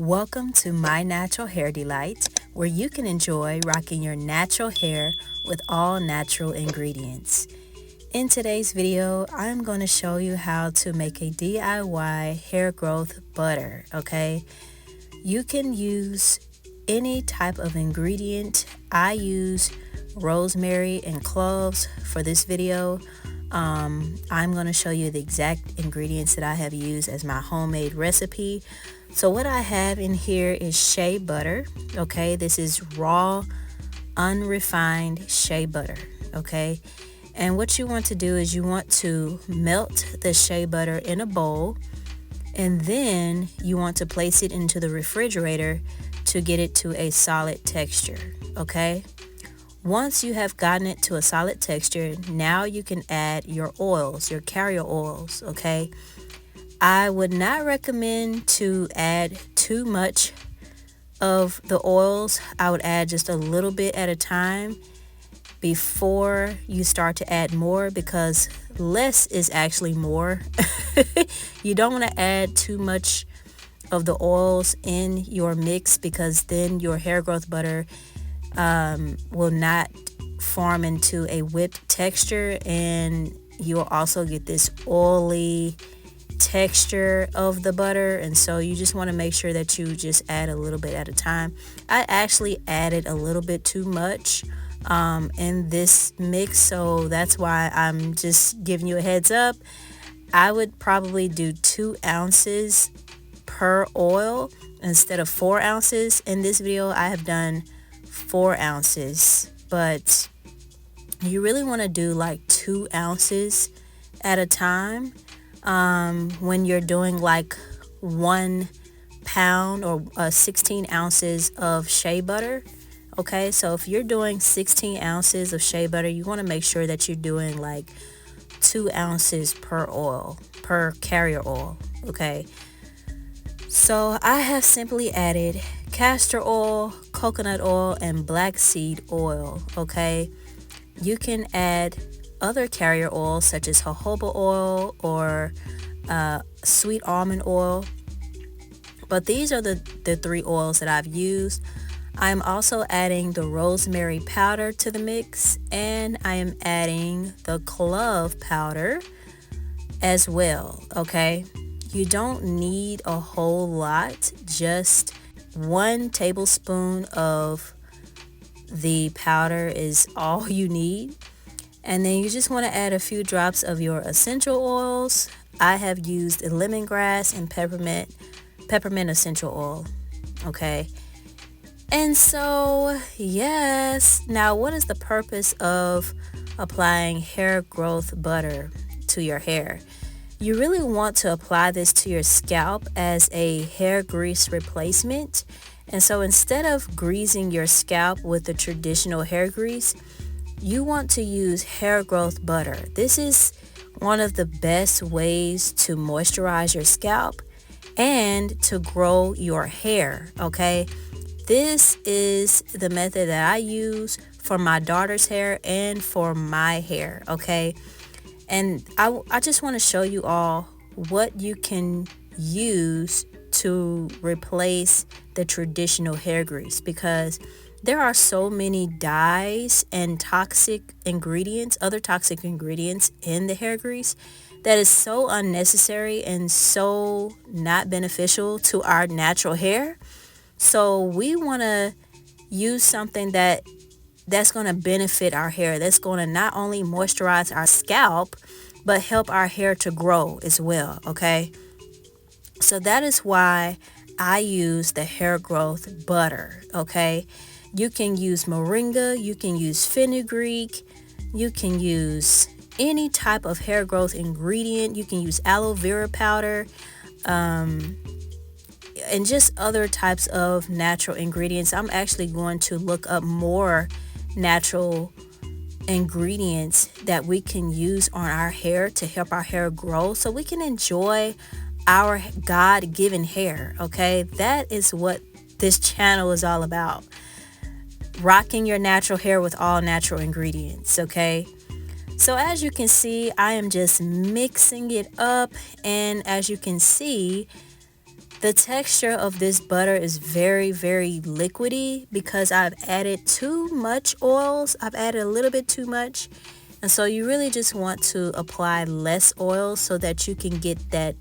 Welcome to My Natural Hair Delight, where you can enjoy rocking your natural hair with all natural ingredients. In today's video, I'm going to show you how to make a DIY hair growth butter, okay? You can use any type of ingredient. I use rosemary and cloves for this video. I'm going to show you the exact ingredients that I have used as my homemade recipe. So what I have in here is shea butter, okay? This is raw, unrefined shea butter, okay? And what you want to do is you want to melt the shea butter in a bowl, and then you want to place it into the refrigerator to get it to a solid texture, okay? Once you have gotten it to a solid texture, now you can add your oils, your carrier oils, okay? I would not recommend to add too much of the oils. I would add just a little bit at a time before you start to add more, because less is actually more. You don't want to add too much of the oils in your mix, because then your hair growth butter will not form into a whipped texture, and you'll also get this oily texture of the butter. And so you just want to make sure that you just add a little bit at a time. I actually added a little bit too much in this mix, so that's why I'm just giving you a heads up. I would probably do 2 ounces per oil instead of 4 ounces. In this video I have done 4 ounces, but you really want to do like 2 ounces at a time when you're doing like 1 pound or 16 ounces of shea butter. Okay, so if you're doing 16 ounces of shea butter, you want to make sure that you're doing like 2 ounces per carrier oil. Okay, so I have simply added castor oil, coconut oil, and black seed oil. Okay, you can add other carrier oils such as jojoba oil or sweet almond oil, but these are the 3 oils that I've used. I'm also adding the rosemary powder to the mix, and I am adding the clove powder as well. Okay, you don't need a whole lot, just 1 tablespoon of the powder is all you need. And then you just want to add a few drops of your essential oils. I have used lemongrass and peppermint essential oil. Okay, and so yes, now what is the purpose of applying hair growth butter to your hair? You really want to apply this to your scalp as a hair grease replacement. And so instead of greasing your scalp with the traditional hair grease, you want to use hair growth butter. This is one of the best ways to moisturize your scalp and to grow your hair, okay? This is the method that I use for my daughter's hair and for my hair, okay? And I just want to show you all what you can use to replace the traditional hair grease, because there are so many dyes and other toxic ingredients in the hair grease that is so unnecessary and so not beneficial to our natural hair. So we want to use something that's going to benefit our hair, that's going to not only moisturize our scalp, but help our hair to grow as well, okay? So that is why I use the hair growth butter, okay? You can use moringa, you can use fenugreek, you can use any type of hair growth ingredient. You can use aloe vera powder, and just other types of natural ingredients. I'm actually going to look up more natural ingredients that we can use on our hair to help our hair grow, so we can enjoy our God-given hair, okay? That is what this channel is all about. Rocking your natural hair with all natural ingredients, okay? So as you can see, I am just mixing it up, and as you can see, The texture of this butter is very, very liquidy because I've added too much oils. I've added a little bit too much. And so you really just want to apply less oil so that you can get that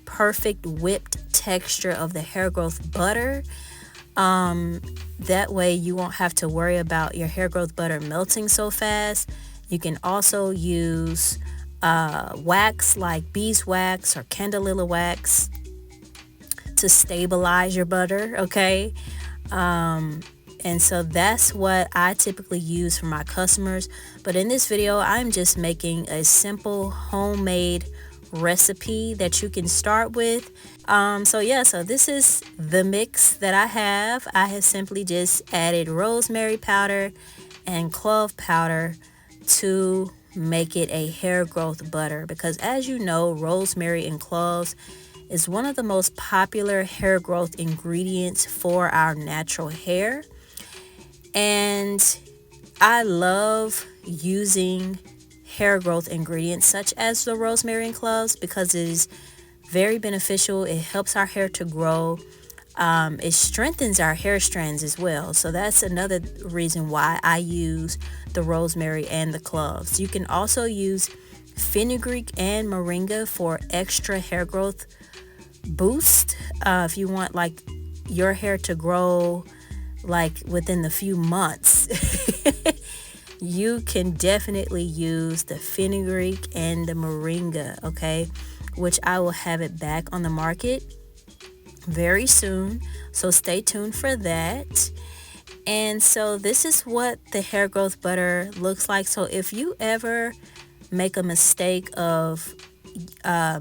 perfect whipped texture of the hair growth butter. That way you won't have to worry about your hair growth butter melting so fast. You can also use wax like beeswax or candelilla wax to stabilize your butter, okay? And so that's what I typically use for my customers. But in this video, I'm just making a simple homemade recipe that you can start with. So this is the mix that I have. I have simply just added rosemary powder and clove powder to make it a hair growth butter, because as you know, rosemary and cloves is one of the most popular hair growth ingredients for our natural hair. And I love using hair growth ingredients such as the rosemary and cloves because it is very beneficial. It helps our hair to grow. It strengthens our hair strands as well. So that's another reason why I use the rosemary and the cloves. You can also use fenugreek and moringa for extra hair growth boost. If you want like your hair to grow like within the few months, you can definitely use the fenugreek and the moringa, okay? Which I will have it back on the market very soon, so stay tuned for that. And so this is what the hair growth butter looks like. So if you ever make a mistake of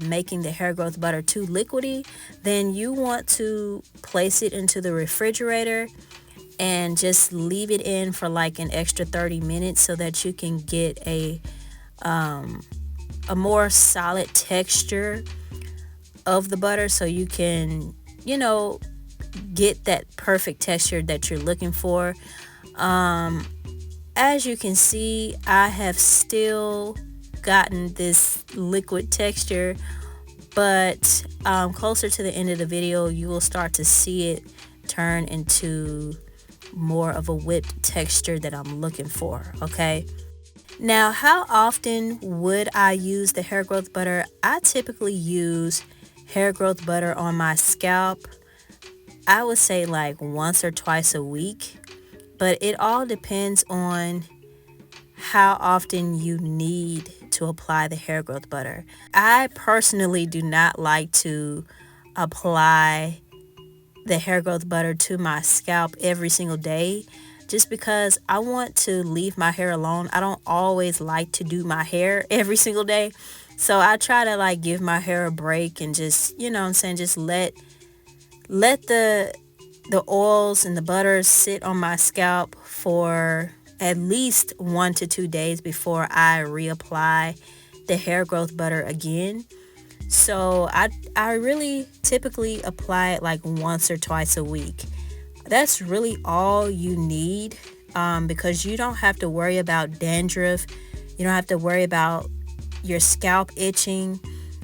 making the hair growth butter too liquidy, then you want to place it into the refrigerator and just leave it in for like an extra 30 minutes so that you can get a more solid texture of the butter, so you can, you know, get that perfect texture that you're looking for. As you can see, I have still gotten this liquid texture, but closer to the end of the video you will start to see it turn into more of a whipped texture that I'm looking for, okay? Now, how often would I use the hair growth butter? I typically use hair growth butter on my scalp, I would say like once or twice a week, but it all depends on how often you need to apply the hair growth butter. I personally do not like to apply the hair growth butter to my scalp every single day, just because I want to leave my hair alone. I don't always like to do my hair every single day, so I try to like give my hair a break and just, you know what I'm saying, just let the oils and the butters sit on my scalp for at least 1 to 2 days before I reapply the hair growth butter again. So I really typically apply it like once or twice a week. That's really all you need, because you don't have to worry about dandruff. You don't have to worry about your scalp itching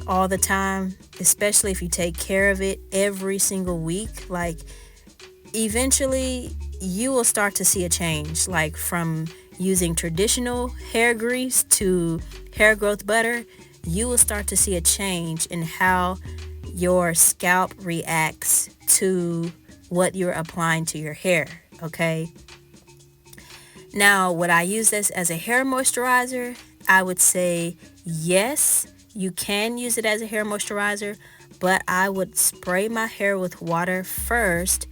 all the time, especially if you take care of it every single week. Like, eventually you will start to see a change, like from using traditional hair grease to hair growth butter. You will start to see a change in how your scalp reacts to what you're applying to your hair, okay? Now, would I use this as a hair moisturizer? I would say yes, you can use it as a hair moisturizer, but I would spray my hair with water first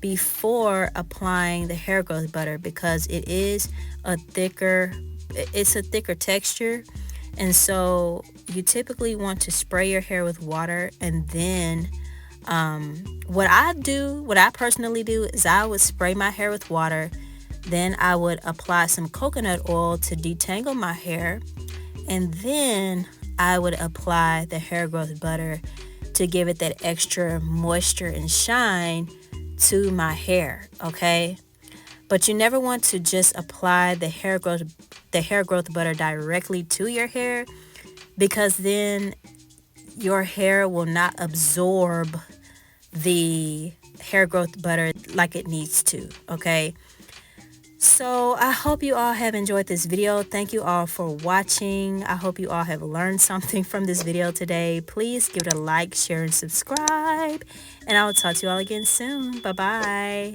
before applying the hair growth butter, because it's a thicker texture. And so you typically want to spray your hair with water, and then what I personally do is I would spray my hair with water, then I would apply some coconut oil to detangle my hair, and then I would apply the hair growth butter to give it that extra moisture and shine to my hair, okay? But you never want to just apply the hair growth butter directly to your hair, because then your hair will not absorb the hair growth butter like it needs to, okay? So I hope you all have enjoyed this video. Thank you all for watching. I hope you all have learned something from this video today. Please give it a like, share, and subscribe. And I will talk to you all again soon. Bye-bye.